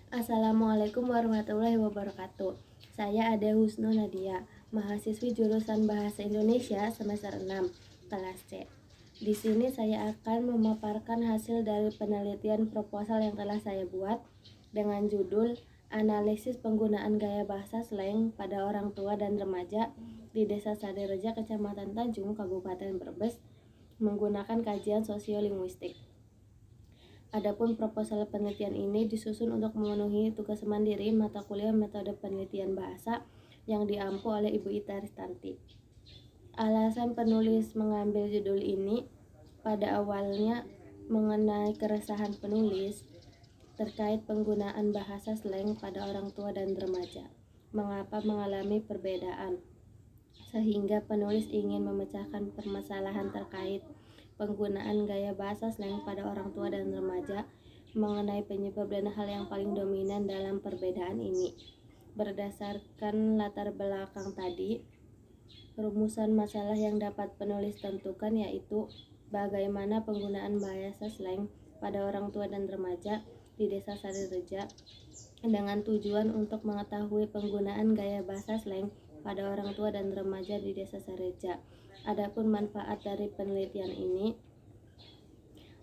Assalamualaikum warahmatullahi wabarakatuh. Saya Ade Husnu Nadia, mahasiswi jurusan Bahasa Indonesia semester 6, kelas C. Di sini saya akan memaparkan hasil dari penelitian proposal yang telah saya buat dengan judul Analisis Penggunaan Gaya Bahasa Slang pada Orang Tua dan Remaja di Desa Sadereja, Kecamatan Tanjung, Kabupaten Brebes, menggunakan kajian sosiolinguistik. Adapun proposal penelitian ini disusun untuk memenuhi tugas mandiri mata kuliah metode penelitian bahasa yang diampu oleh Ibu Ita Ristanti. Alasan penulis mengambil judul ini pada awalnya mengenai keresahan penulis terkait penggunaan bahasa slang pada orang tua dan remaja. Mengapa mengalami perbedaan? Sehingga penulis ingin memecahkan permasalahan terkait penggunaan gaya bahasa slang pada orang tua dan remaja, mengenai penyebab dan hal yang paling dominan dalam perbedaan ini. Berdasarkan latar belakang tadi, rumusan masalah yang dapat penulis tentukan yaitu bagaimana penggunaan bahasa slang pada orang tua dan remaja di Desa Sadereja dengan tujuan untuk mengetahui penggunaan gaya bahasa slang pada orang tua dan remaja di Desa Sadereja. Adapun manfaat dari penelitian ini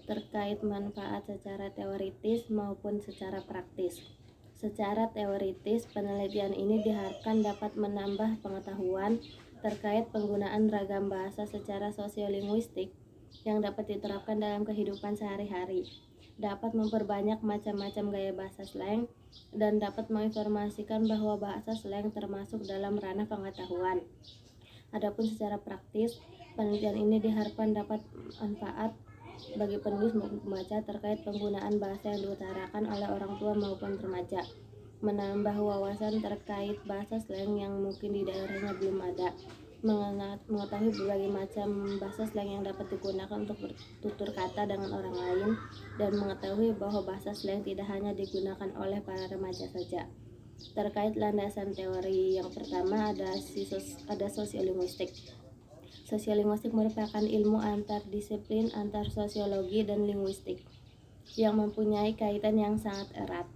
terkait manfaat secara teoritis maupun secara praktis. Secara teoritis, penelitian ini diharapkan dapat menambah pengetahuan terkait penggunaan ragam bahasa secara sosiolinguistik yang dapat diterapkan dalam kehidupan sehari-hari, dapat memperbanyak macam-macam gaya bahasa slang, dan dapat menginformasikan bahwa bahasa slang termasuk dalam ranah pengetahuan. Adapun secara praktis, penelitian ini diharapkan dapat manfaat bagi penulis maupun pembaca terkait penggunaan bahasa yang diutarakan oleh orang tua maupun remaja, menambah wawasan terkait bahasa slang yang mungkin di daerahnya belum ada, mengetahui berbagai macam bahasa slang yang dapat digunakan untuk bertutur kata dengan orang lain, dan mengetahui bahwa bahasa slang tidak hanya digunakan oleh para remaja saja. Terkait landasan teori yang pertama ada sosiolinguistik. Sosiolinguistik merupakan ilmu antardisiplin antar sosiologi dan linguistik yang mempunyai kaitan yang sangat erat.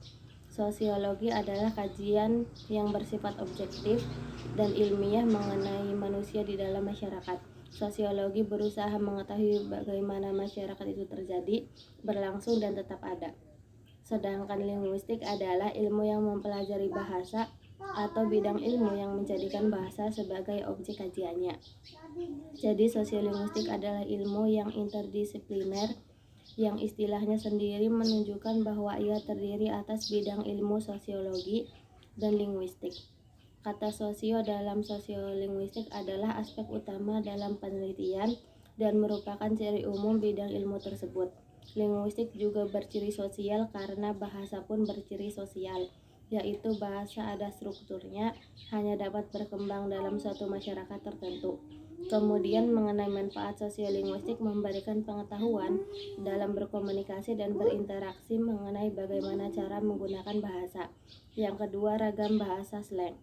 Sosiologi adalah kajian yang bersifat objektif dan ilmiah mengenai manusia di dalam masyarakat. Sosiologi berusaha mengetahui bagaimana masyarakat itu terjadi, berlangsung, dan tetap ada. Sedangkan linguistik adalah ilmu yang mempelajari bahasa atau bidang ilmu yang menjadikan bahasa sebagai objek kajiannya. Jadi sosiolinguistik adalah ilmu yang interdisipliner yang istilahnya sendiri menunjukkan bahwa ia terdiri atas bidang ilmu sosiologi dan linguistik. Kata sosio dalam sosiolinguistik adalah aspek utama dalam penelitian dan merupakan ciri umum bidang ilmu tersebut. Linguistik juga berciri sosial karena bahasa pun berciri sosial, yaitu bahasa ada strukturnya, hanya dapat berkembang dalam suatu masyarakat tertentu. Kemudian mengenai manfaat sosiolinguistik memberikan pengetahuan dalam berkomunikasi dan berinteraksi mengenai bagaimana cara menggunakan bahasa. Yang kedua, ragam bahasa slang.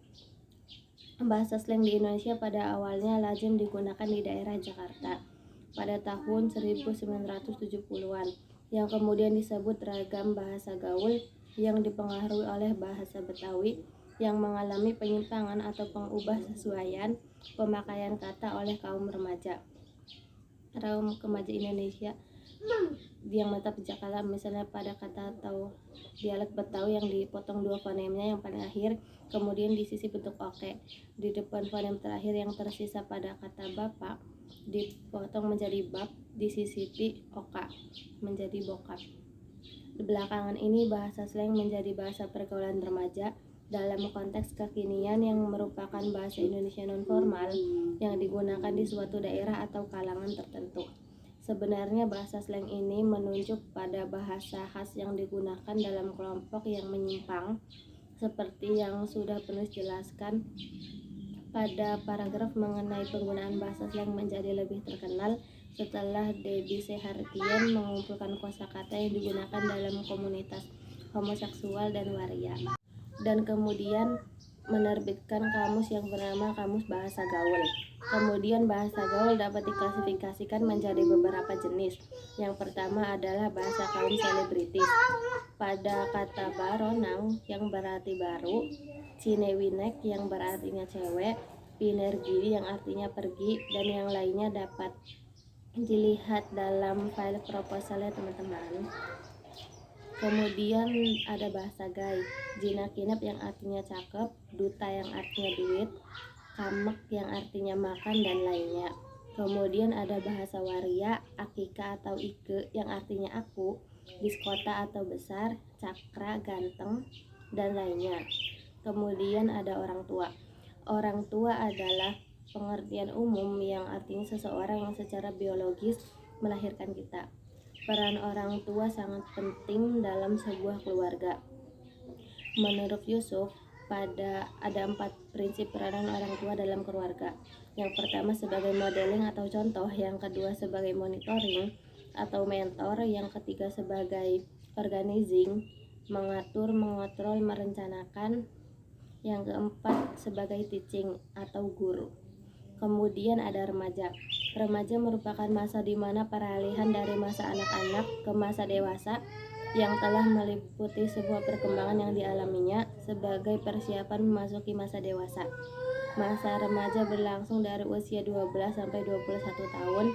Bahasa slang di Indonesia pada awalnya lazim digunakan di daerah Jakarta pada tahun 1970-an, yang kemudian disebut ragam bahasa gaul yang dipengaruhi oleh bahasa Betawi yang mengalami penyimpangan atau pengubah sesuaian pemakaian kata oleh kaum remaja Indonesia yang menetap di Jakarta, misalnya pada kata atau dialek Betawi yang dipotong dua fonemnya yang pada akhir kemudian disisi bentuk oke di depan fonem terakhir yang tersisa pada kata bapak dipotong menjadi bab, disisipi oka menjadi bokap. Belakangan ini bahasa slang menjadi bahasa pergaulan remaja dalam konteks kekinian yang merupakan bahasa Indonesia non-formal yang digunakan di suatu daerah atau kalangan tertentu. Sebenarnya bahasa slang ini menunjuk pada bahasa khas yang digunakan dalam kelompok yang menyimpang, seperti yang sudah penulis jelaskan pada paragraf mengenai penggunaan bahasa slang menjadi lebih terkenal setelah Debbie Sehartian mengumpulkan kosakata yang digunakan dalam komunitas homoseksual dan waria. Dan kemudian menerbitkan kamus yang bernama Kamus Bahasa Gaul. Kemudian bahasa gaul dapat diklasifikasikan menjadi beberapa jenis. Yang pertama adalah bahasa kaum selebritis. Pada kata baronang yang berarti baru, cinewinek yang berartinya cewek, pinergiri yang artinya pergi, dan yang lainnya dapat dilihat dalam file proposalnya teman-teman. Kemudian ada bahasa gay, jinakinep yang artinya cakep, duta yang artinya duit, kamek yang artinya makan, dan lainnya. Kemudian ada bahasa waria, akika atau ike yang artinya aku, biskota atau besar, cakra, ganteng, dan lainnya. Kemudian ada orang tua. Orang tua adalah pengertian umum yang artinya seseorang yang secara biologis melahirkan kita. Peran orang tua sangat penting dalam sebuah keluarga. Menurut Yusuf, ada 4 prinsip peranan orang tua dalam keluarga. Yang pertama sebagai modeling atau contoh, yang kedua sebagai monitoring atau mentor, yang ketiga sebagai organizing, mengatur, mengontrol, merencanakan, yang keempat sebagai teaching atau guru. Kemudian ada remaja. Remaja merupakan masa di mana peralihan dari masa anak-anak ke masa dewasa yang telah meliputi sebuah perkembangan yang dialaminya sebagai persiapan memasuki masa dewasa. Masa remaja berlangsung dari usia 12 sampai 21 tahun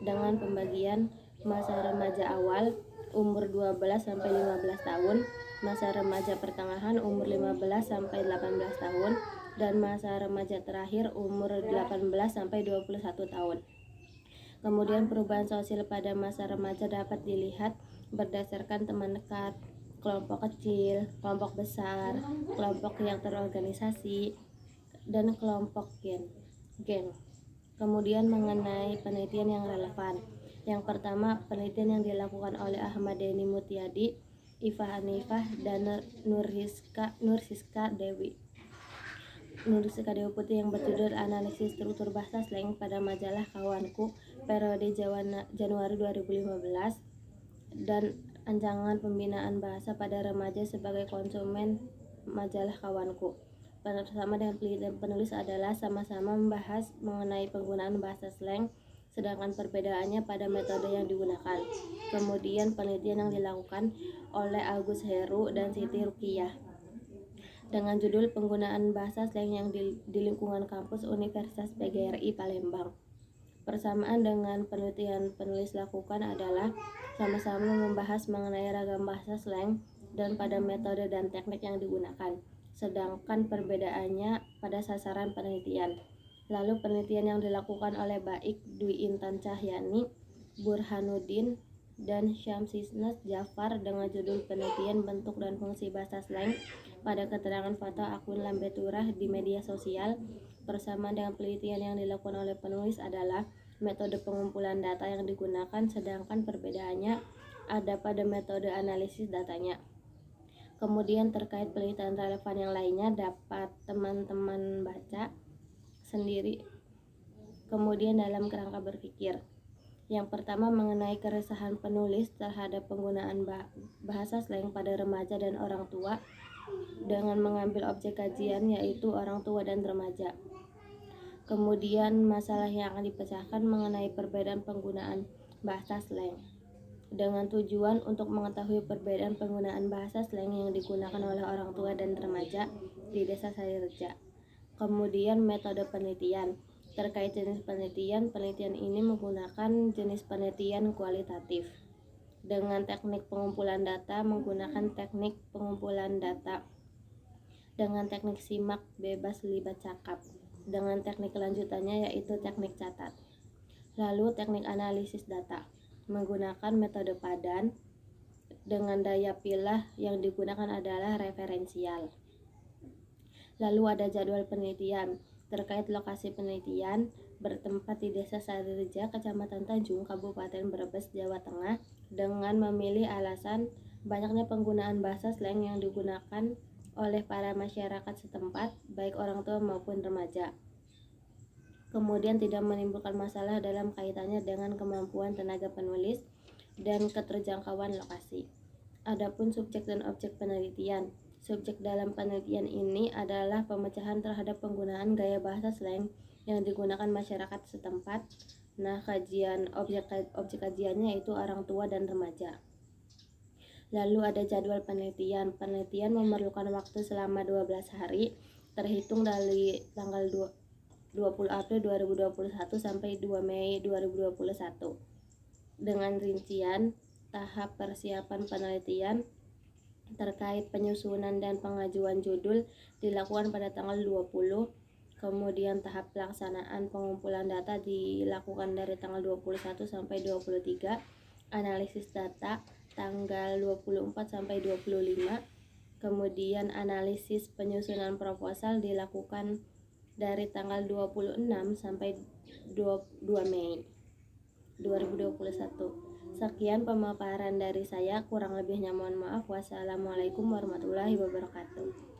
dengan pembagian masa remaja awal umur 12 sampai 15 tahun, masa remaja pertengahan umur 15 sampai 18 tahun, dan masa remaja terakhir umur 18 sampai 21 tahun. Kemudian perubahan sosial pada masa remaja dapat dilihat berdasarkan teman dekat, kelompok kecil, kelompok besar, kelompok yang terorganisasi, dan kelompok geng. Kemudian mengenai penelitian yang relevan. Yang pertama, penelitian yang dilakukan oleh Ahmad Deni Mutiadi, Iva Hanifah, dan Nursiska Dewi Putri yang berjudul Analisis Struktur Bahasa Slang pada majalah Kawanku periode Januari 2015, dan Rancangan Pembinaan Bahasa pada Remaja sebagai Konsumen majalah Kawanku. Bersama dengan penelitian penulis adalah sama-sama membahas mengenai penggunaan bahasa slang, sedangkan perbedaannya pada metode yang digunakan. Kemudian penelitian yang dilakukan oleh Agus Heru dan Siti Ruqiyah dengan judul Penggunaan Bahasa Slang yang di lingkungan kampus Universitas PGRI Palembang. Persamaan dengan penelitian penulis lakukan adalah sama-sama membahas mengenai ragam bahasa slang dan pada metode dan teknik yang digunakan, sedangkan perbedaannya pada sasaran penelitian. Lalu penelitian yang dilakukan oleh Baik Dwi Intan Cahyani, Burhanuddin, dan Syamsisnas Jafar dengan judul Penelitian Bentuk dan Fungsi Bahasa Slang pada keterangan foto akun Lambe Turah di media sosial. Persamaan dengan penelitian yang dilakukan oleh penulis adalah metode pengumpulan data yang digunakan, sedangkan perbedaannya ada pada metode analisis datanya. Kemudian terkait penelitian relevan yang lainnya dapat teman-teman baca sendiri. Kemudian dalam kerangka berpikir. Yang pertama mengenai keresahan penulis terhadap penggunaan bahasa slang pada remaja dan orang tua dengan mengambil objek kajian yaitu orang tua dan remaja. Kemudian masalah yang akan dipecahkan mengenai perbedaan penggunaan bahasa slang dengan tujuan untuk mengetahui perbedaan penggunaan bahasa slang yang digunakan oleh orang tua dan remaja di Desa Sarireja. Kemudian metode penelitian. Terkait jenis penelitian, penelitian ini menggunakan jenis penelitian kualitatif. Dengan teknik pengumpulan data, menggunakan teknik pengumpulan data dengan teknik simak bebas libat cakap. Dengan teknik lanjutannya yaitu teknik catat. Lalu teknik analisis data, menggunakan metode padan dengan daya pilah yang digunakan adalah referensial. Lalu ada jadwal penelitian. Terkait lokasi penelitian, bertempat di Desa Sarireja, Kecamatan Tanjung, Kabupaten Brebes, Jawa Tengah, dengan memilih alasan banyaknya penggunaan bahasa slang yang digunakan oleh para masyarakat setempat, baik orang tua maupun remaja. Kemudian tidak menimbulkan masalah dalam kaitannya dengan kemampuan tenaga penulis dan keterjangkauan lokasi. Adapun subjek dan objek penelitian. Subjek dalam penelitian ini adalah pemecahan terhadap penggunaan gaya bahasa slang yang digunakan masyarakat setempat. Nah, objek kajiannya itu orang tua dan remaja. Lalu ada jadwal penelitian. Penelitian memerlukan waktu selama 12 hari terhitung dari tanggal 20 April 2021 sampai 2 Mei 2021. Dengan rincian tahap persiapan penelitian terkait penyusunan dan pengajuan judul dilakukan pada tanggal 20, kemudian tahap pelaksanaan pengumpulan data dilakukan dari tanggal 21 sampai 23, analisis data tanggal 24 sampai 25, kemudian analisis penyusunan proposal dilakukan dari tanggal 26 sampai 2 Mei 2021. Sekian pemaparan dari saya, kurang lebihnya mohon maaf. Wassalamualaikum warahmatullahi wabarakatuh.